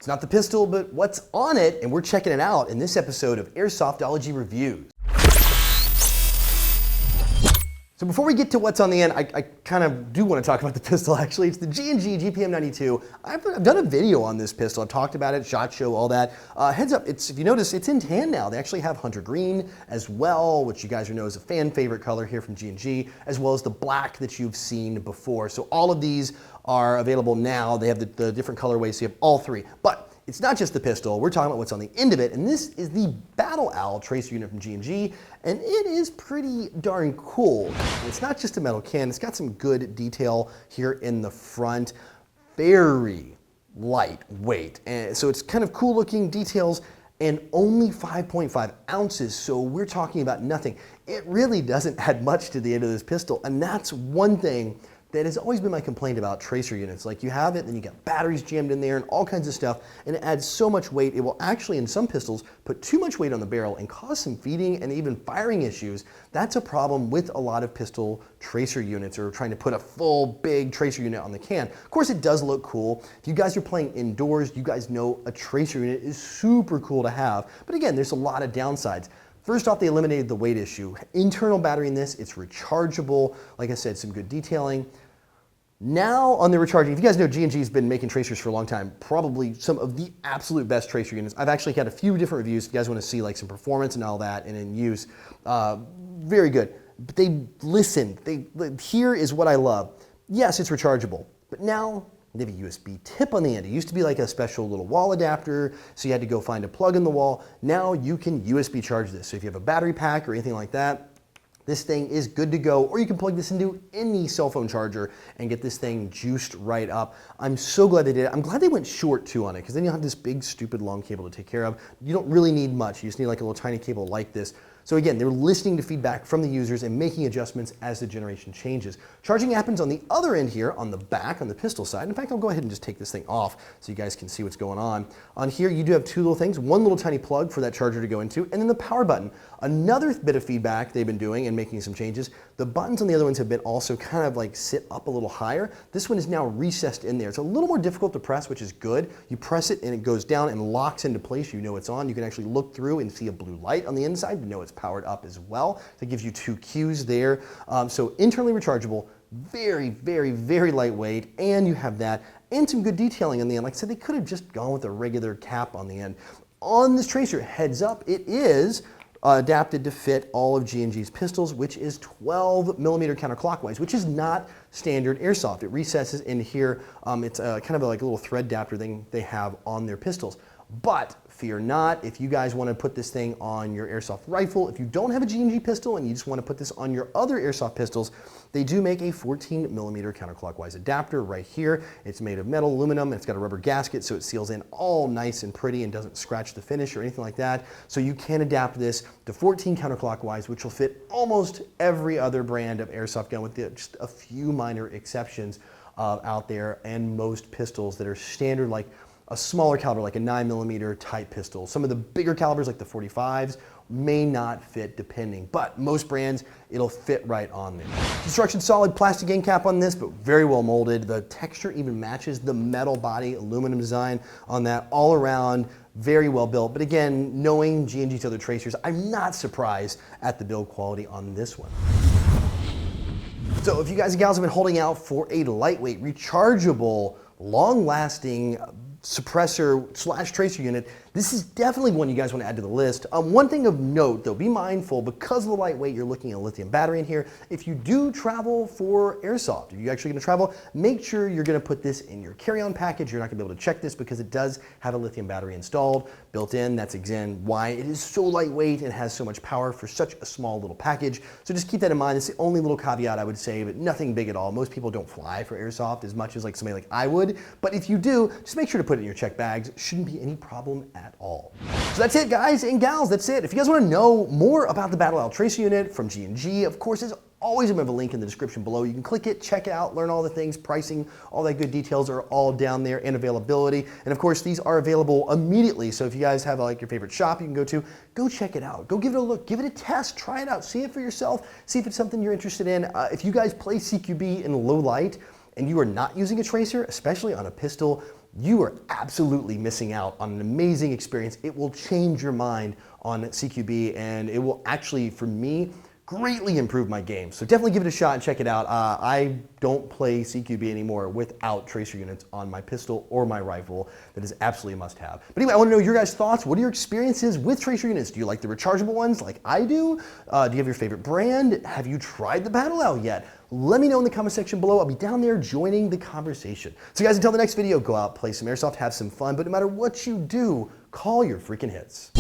It's not the pistol, but what's on it, and we're checking it out in this episode of Airsoftology Reviews. So before we get to what's on the end, I kind of do want to talk about the pistol actually. It's the G&G GPM92. I've done a video on this pistol. I've talked about it, SHOT Show, all that. Heads up, if you notice, it's in tan now. They actually have Hunter Green as well, which you guys know is a fan favorite color here from G&G, as well as the black that you've seen before. So all of these are available now. They have the different colorways, so you have all three. But it's not just the pistol, we're talking about what's on the end of it, and this is the Battle Owl Tracer unit from G&G, and it is pretty darn cool. It's not just a metal can, it's got some good detail here in the front, very lightweight, and so it's kind of cool looking details, and only 5.5 ounces, so we're talking about nothing. It really doesn't add much to the end of this pistol, and that's one thing that has always been my complaint about tracer units. Like, you have it, then you got batteries jammed in there and all kinds of stuff, and it adds so much weight. It will actually, in some pistols, put too much weight on the barrel and cause some feeding and even firing issues. That's a problem with a lot of pistol tracer units, or trying to put a full big tracer unit on the can. Of course, it does look cool. If you guys are playing indoors, you guys know a tracer unit is super cool to have. But again, there's a lot of downsides. First off, they eliminated the weight issue. Internal battery in this, it's rechargeable. Like I said, some good detailing. Now on the recharging, if you guys know, G&G's been making tracers for a long time, probably some of the absolute best tracer units. I've actually had a few different reviews if you guys want to see like some performance and all that and in use. Very good. But they listened. Here is what I love. Yes, it's rechargeable, but now they have a USB tip on the end. It used to be like a special little wall adapter, so you had to go find a plug in the wall. Now you can USB charge this. So if you have a battery pack or anything like that, this thing is good to go, or you can plug this into any cell phone charger and get this thing juiced right up. I'm so glad they did it. I'm glad they went short too on it, because then you'll have this big, stupid, long cable to take care of. You don't really need much. You just need like a little tiny cable like this. So again, they're listening to feedback from the users and making adjustments as the generation changes. Charging happens on the other end here, on the back, on the pistol side. In fact, I'll go ahead and just take this thing off so you guys can see what's going on. On here, you do have two little things, one little tiny plug for that charger to go into, and then the power button. Another bit of feedback they've been doing and making some changes, the buttons on the other ones have been also kind of like sit up a little higher. This one is now recessed in there. It's a little more difficult to press, which is good. You press it and it goes down and locks into place. You know it's on. You can actually look through and see a blue light on the inside. You know it's powered up as well. That gives you two cues there. So internally rechargeable, very, very, very lightweight, and you have that, and some good detailing on the end. Like I said, they could have just gone with a regular cap on the end. On this tracer, heads up, it is adapted to fit all of G&G's pistols, which is 12 millimeter counterclockwise, which is not standard airsoft. It recesses in here. It's kind of like a little thread adapter thing they have on their pistols. But fear not, if you guys want to put this thing on your airsoft rifle, if you don't have a G&G pistol and you just want to put this on your other airsoft pistols, they do make a 14 millimeter counterclockwise adapter right here. It's made of metal, aluminum, and it's got a rubber gasket, so it seals in all nice and pretty and doesn't scratch the finish or anything like that. So you can adapt this to 14 counterclockwise, which will fit almost every other brand of airsoft gun, with just a few minor exceptions out there, and most pistols that are standard, like a smaller caliber, like a 9mm type pistol. Some of the bigger calibers, like the 45s, may not fit depending, but most brands, it'll fit right on there. Construction solid plastic end cap on this, but very well molded. The texture even matches the metal body, aluminum design on that, all around, very well built. But again, knowing G&G's other tracers, I'm not surprised at the build quality on this one. So if you guys and gals have been holding out for a lightweight, rechargeable, long-lasting suppressor slash tracer unit, this is definitely one you guys want to add to the list. One thing of note though, be mindful, because of the lightweight, you're looking at a lithium battery in here. If you do travel for airsoft, if you're actually going to travel, make sure you're going to put this in your carry-on package. You're not going to be able to check this because it does have a lithium battery installed, built in. That's again why it is so lightweight and has so much power for such a small little package. So just keep that in mind. It's the only little caveat I would say, but nothing big at all. Most people don't fly for airsoft as much as like somebody like I would, but if you do, just make sure to put it in your check bags. Shouldn't be any problem at all. So that's it, guys and gals, that's it. If you guys want to know more about the Battle Owl Tracer unit from G&G, of course, there's always a link in the description below. You can click it, check it out, learn all the things, pricing, all that good details are all down there, and availability. And of course, these are available immediately. So if you guys have like your favorite shop you can go to, go check it out. Go give it a look, give it a test, try it out, see it for yourself, see if it's something you're interested in. If you guys play CQB in low light and you are not using a tracer, especially on a pistol, you are absolutely missing out on an amazing experience. It will change your mind on CQB, and it will actually, for me, greatly improve my game. So definitely give it a shot and check it out. I don't play CQB anymore without tracer units on my pistol or my rifle. That is absolutely a must-have. But anyway, I want to know your guys' thoughts. What are your experiences with tracer units? Do you like the rechargeable ones like I do? Do you have your favorite brand? Have you tried the Battle Owl yet? Let me know in the comment section below. I'll be down there joining the conversation. So guys, until the next video, go out, play some Airsoft, have some fun, but no matter what you do, call your freaking hits.